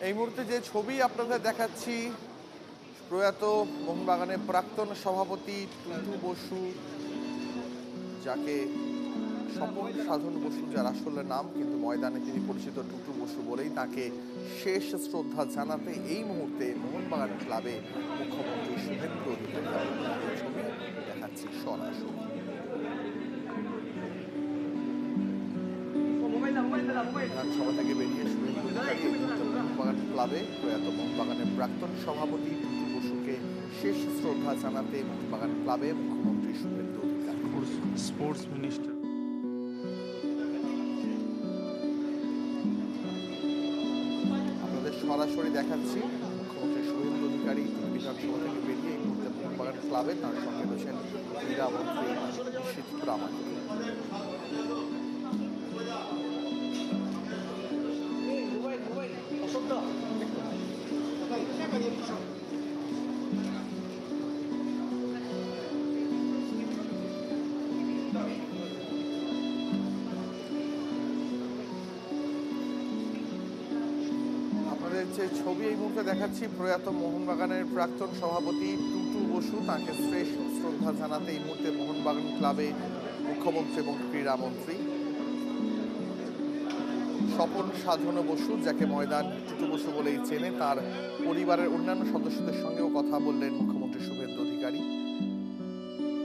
এই মুহূর্তে যে ছবি আপনাদের দেখাচ্ছি, প্রয়াত মোহনবাগানের প্রাক্তন সভাপতি টুটু বসু, যাকে স্বপন সাধন বসু যার আসলে নাম, কিন্তু ময়দানে তিনি পরিচিত টুটু বসু বলেই, তাকে শেষ শ্রদ্ধা জানাতে এই মুহূর্তে মোহনবাগান ক্লাবে মুখ্যমন্ত্রী শুভেন্দু অধিকারী ছবি দেখাচ্ছি সরাসরি। বিধানসভা থেকে বেরিয়ে শুভেন্দু অধিকারী এই মুহূর্তে মোহনবাগান ক্লাবে প্রয়াত মোহনবাগানের প্রাক্তন সভাপতি টুটু বসুকে শেষ শ্রদ্ধা জানাতে মোহনবাগান ক্লাবে মুখ্যমন্ত্রী শুভেন্দু অধিকারী। স্পোর্টস মিনিস্টার আপনাদের সরাসরি দেখাচ্ছি মুখ্যমন্ত্রী শুভেন্দু অধিকারী বিধানসভা থেকে বেরিয়ে এই মুহূর্তে মোহনবাগান ক্লাবে, তার সঙ্গে রয়েছেন ক্রীড়ামন্ত্রী নিশীথ প্রামাণিক। আপনাদের যে ছবি এই মুহূর্তে দেখাচ্ছি, প্রয়াত মোহনবাগানের প্রাক্তন সভাপতি টুটু বসু, তাকে শেষ শ্রদ্ধা জানাতে এই মুহূর্তে মোহনবাগান ক্লাবে মুখ্যমন্ত্রী এবং ক্রীড়ামন্ত্রী। স্বপন সাধন বসু, যাকে ময়দান টুটু বসু বলেই চেনে, তার পরিবারের অন্যান্য সদস্যদের সঙ্গেও কথা বললেন মুখ্যমন্ত্রী শুভেন্দু অধিকারী।